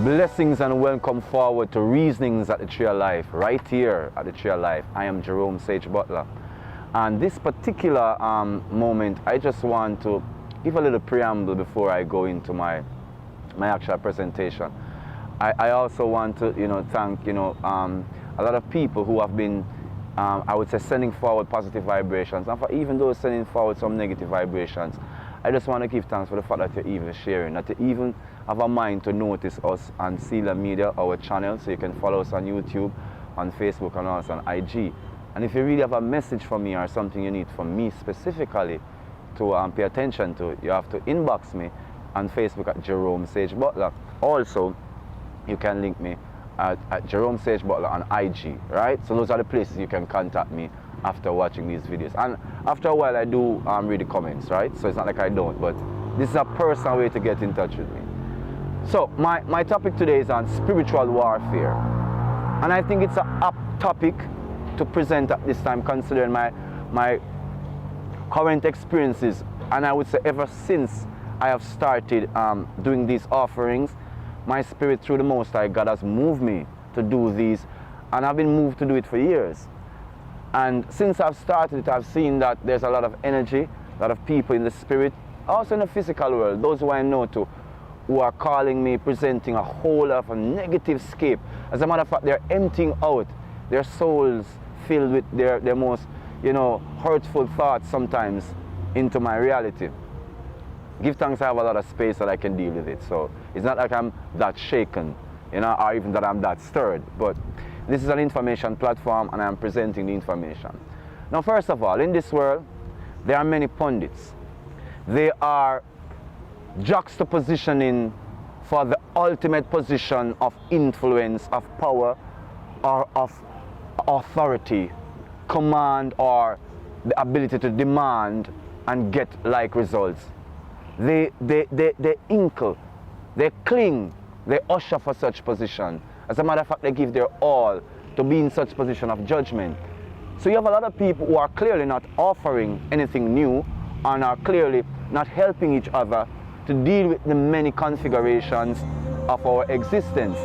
Blessings and welcome forward to Reasonings at the Tree of Life, right here at the Tree of Life. I am Jerome Sage Butler. And this particular moment, I just want to give a little preamble before I go into my actual presentation. I also want to, thank, a lot of people who have been, I would say, sending forward positive vibrations, and for even those sending forward some negative vibrations. I just want to give thanks for the fact that you're even sharing, that you even have a mind to notice us on Sealer Media, our channel, so you can follow us on YouTube, on Facebook, and also on IG. And if you really have a message from me or something you need from me specifically to pay attention to, you have to inbox me on Facebook at Jerome Sage Butler. Also, you can link me at Jerome Sage Butler on IG, right? So those are the places you can contact me after watching these videos. And after a while, I do read the comments, right? So it's not like I don't, but this is a personal way to get in touch with me. So my topic today is on spiritual warfare. And I think it's an apt topic to present at this time, considering my current experiences. And I would say ever since I have started doing these offerings, my spirit through the Most High God has moved me to do these. And I've been moved to do it for years. And since I've started it, I've seen that there's a lot of energy, a lot of people in the spirit, also in the physical world, those who I know too, who are calling me, presenting a whole lot of a negative scape. As a matter of fact, they're emptying out their souls filled with their most, hurtful thoughts sometimes into my reality. Give thanks I have a lot of space that I can deal with it. So it's not like I'm that shaken, or even that I'm that stirred. But this is an information platform and I'm presenting the information. Now, first of all, in this world, there are many pundits. They are juxtapositioning for the ultimate position of influence, of power, or of authority, command, or the ability to demand and get like results. They inkle, they cling, they usher for such position. As a matter of fact, they give their all to be in such position of judgment. So you have a lot of people who are clearly not offering anything new and are clearly not helping each other to deal with the many configurations of our existence.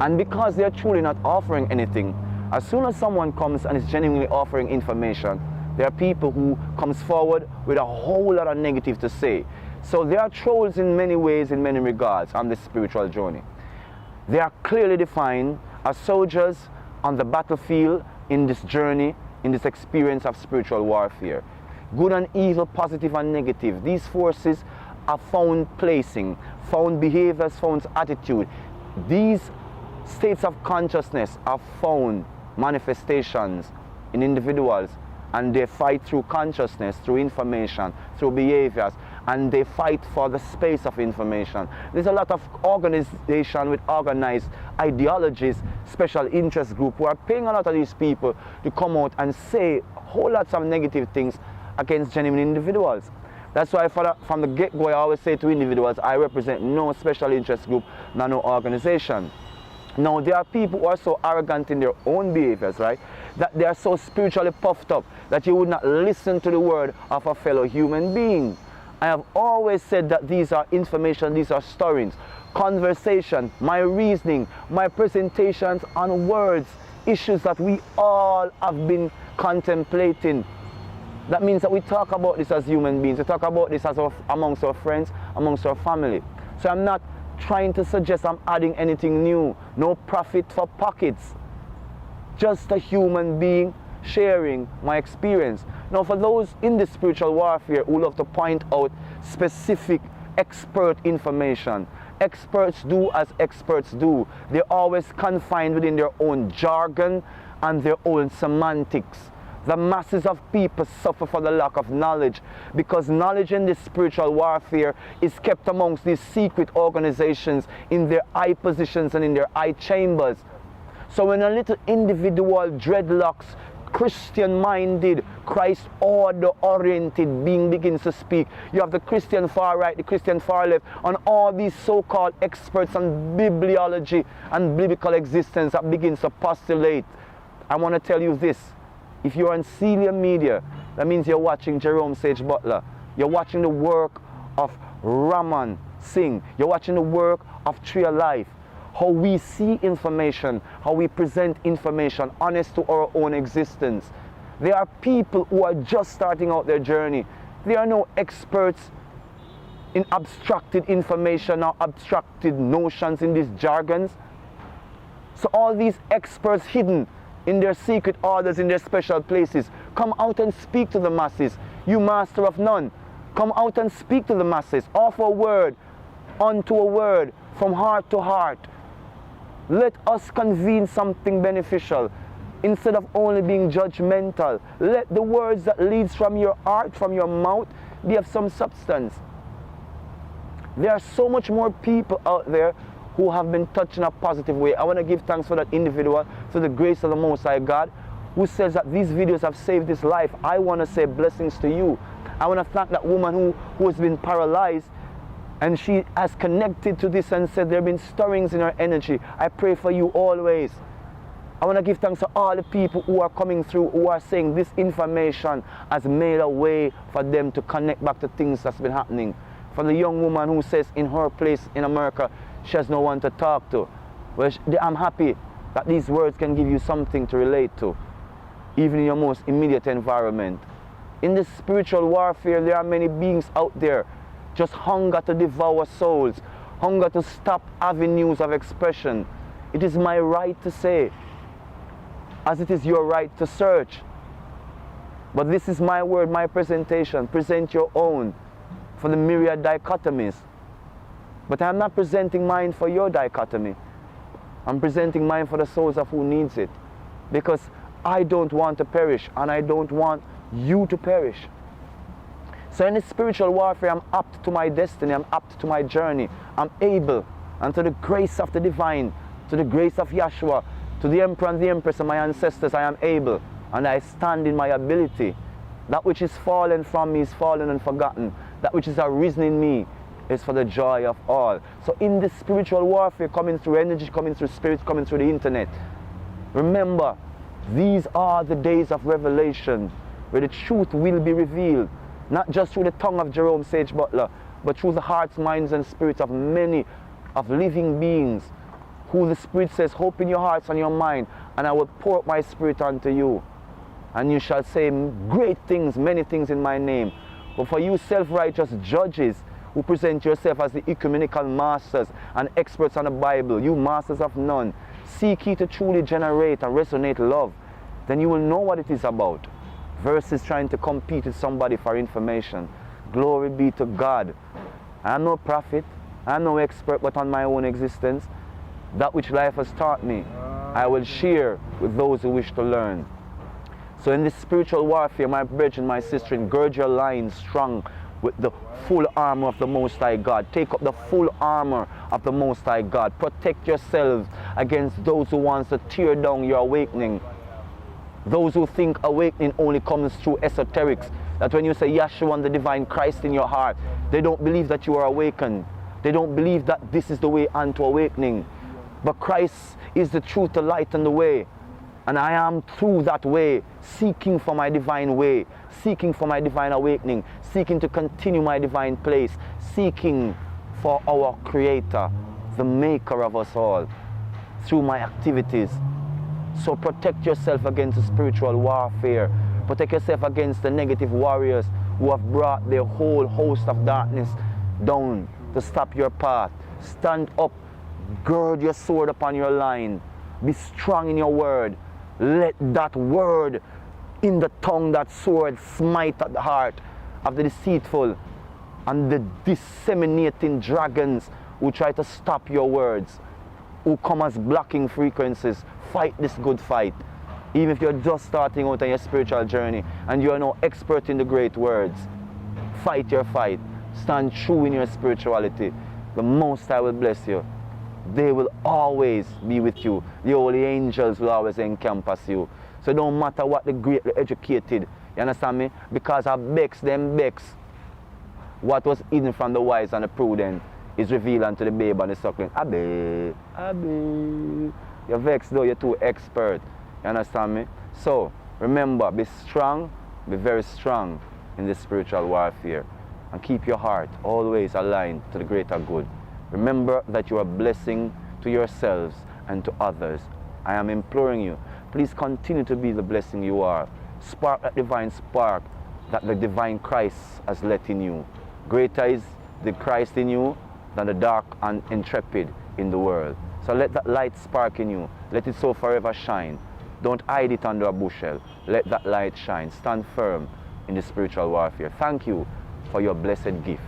And because they're truly not offering anything, as soon as someone comes and is genuinely offering information, there are people who comes forward with a whole lot of negative to say. So they are trolls in many ways, in many regards, on this spiritual journey. They are clearly defined as soldiers on the battlefield in this journey, in this experience of spiritual warfare. Good and evil, positive and negative. These forces are found placing, found behaviors, found attitude. These states of consciousness are found manifestations in individuals, and they fight through consciousness, through information, through behaviors, and they fight for the space of information. There's a lot of organization with organized ideologies, special interest group who are paying a lot of these people to come out and say whole lots of negative things against genuine individuals. That's why from the get-go I always say to individuals, I represent no special interest group, no organization. Now, there are people who are so arrogant in their own behaviors, right, that they are so spiritually puffed up that you would not listen to the word of a fellow human being. I have always said that these are information, these are stories, conversation, my reasoning, my presentations on words, issues that we all have been contemplating. That means that we talk about this as human beings, we talk about this as amongst our friends, amongst our family. So I'm not trying to suggest I'm adding anything new, no profit for pockets. Just a human being sharing my experience. Now, for those in the spiritual warfare who love to point out specific expert information, experts do as experts do. They're always confined within their own jargon and their own semantics. The masses of people suffer for the lack of knowledge, because knowledge in this spiritual warfare is kept amongst these secret organizations in their high positions and in their high chambers. So when a little individual dreadlocks, Christian-minded, Christ-order-oriented being begins to speak, you have the Christian far right, the Christian far left, and all these so-called experts on bibliology and biblical existence that begins to postulate. I want to tell you this. If you're on Sealer Media, that means you're watching Jerome Sage Butler. You're watching the work of Raman, sing. You're watching the work of Tree of Life. How we see information, how we present information, honest to our own existence. There are people who are just starting out their journey. There are no experts in abstracted information or abstracted notions in these jargons. So all these experts hidden in their secret orders, in their special places, come out and speak to the masses. You master of none, come out and speak to the masses. Offer a word unto a word, from heart to heart. Let us convene something beneficial instead of only being judgmental. Let the words that leads from your heart, from your mouth, be of some substance. There are so much more people out there who have been touched in a positive way. I want to give thanks for that individual, for the grace of the Most High God, who says that these videos have saved his life. I want to say blessings to you. I want to thank that woman who has been paralyzed, and she has connected to this and said there have been stirrings in her energy. I pray for you always. I want to give thanks to all the people who are coming through, who are saying this information has made a way for them to connect back to things that's been happening. For the young woman who says in her place in America, she has no one to talk to. Well, I'm happy that these words can give you something to relate to, even in your most immediate environment. In this spiritual warfare, there are many beings out there just hunger to devour souls, hunger to stop avenues of expression. It is my right to say, as it is your right to search. But this is my word, my presentation. Present your own for the myriad dichotomies. But I'm not presenting mine for your dichotomy. I'm presenting mine for the souls of who needs it. Because I don't want to perish, and I don't want you to perish. So in this spiritual warfare, I'm apt to my destiny, I'm apt to my journey. I'm able, and to the grace of the divine, to the grace of Yahshua, to the emperor and the empress of my ancestors, I am able, and I stand in my ability. That which is fallen from me is fallen and forgotten. That which is arisen in me is for the joy of all. So in this spiritual warfare, coming through energy, coming through spirit, coming through the internet, remember, these are the days of revelation, where the truth will be revealed, not just through the tongue of Jerome Sage Butler, but through the hearts, minds, and spirits of many of living beings, who the Spirit says, hope in your hearts and your mind, and I will pour out my Spirit unto you. And you shall say great things, many things in my name. But for you self-righteous judges, who present yourself as the ecumenical masters and experts on the Bible, you masters of none, seek ye to truly generate and resonate love, then you will know what it is about, versus trying to compete with somebody for information. Glory be to God. I'm no prophet, I'm no expert, but on my own existence, that which life has taught me, I will share with those who wish to learn. So in this spiritual warfare, my brethren, my sister, gird your loins strong with the full armor of the Most High God. Take up the full armor of the Most High God. Protect yourselves against those who want to tear down your awakening. Those who think awakening only comes through esoterics. That when you say Yahshua and the divine Christ in your heart, they don't believe that you are awakened. They don't believe that this is the way unto awakening. But Christ is the truth, the light, and the way. And I am through that way, seeking for my divine way, seeking for my divine awakening, seeking to continue my divine place, seeking for our Creator, the Maker of us all, through my activities. So protect yourself against the spiritual warfare. Protect yourself against the negative warriors who have brought their whole host of darkness down to stop your path. Stand up, gird your sword upon your line, be strong in your word. Let that word in the tongue, that sword, smite at the heart of the deceitful and the disseminating dragons who try to stop your words, who come as blocking frequencies. Fight this good fight. Even if you're just starting out on your spiritual journey and you are no expert in the great words, fight your fight. Stand true in your spirituality. The Most High will bless you. They will always be with you. The holy angels will always encompass you. So it don't matter what the greatly educated, you understand me? Because I begs them begs. What was hidden from the wise and the prudent is revealed unto the babe and the suckling. Abe. You're vexed though, you're too expert. You understand me? So remember, be strong, be very strong in this spiritual warfare. and keep your heart always aligned to the greater good. Remember that you are a blessing to yourselves and to others. I am imploring you, please continue to be the blessing you are. Spark that divine spark that the divine Christ has let in you. Greater is the Christ in you than the dark and intrepid in the world. So let that light spark in you. Let it so forever shine. Don't hide it under a bushel. Let that light shine. Stand firm in the spiritual warfare. Thank you for your blessed gift.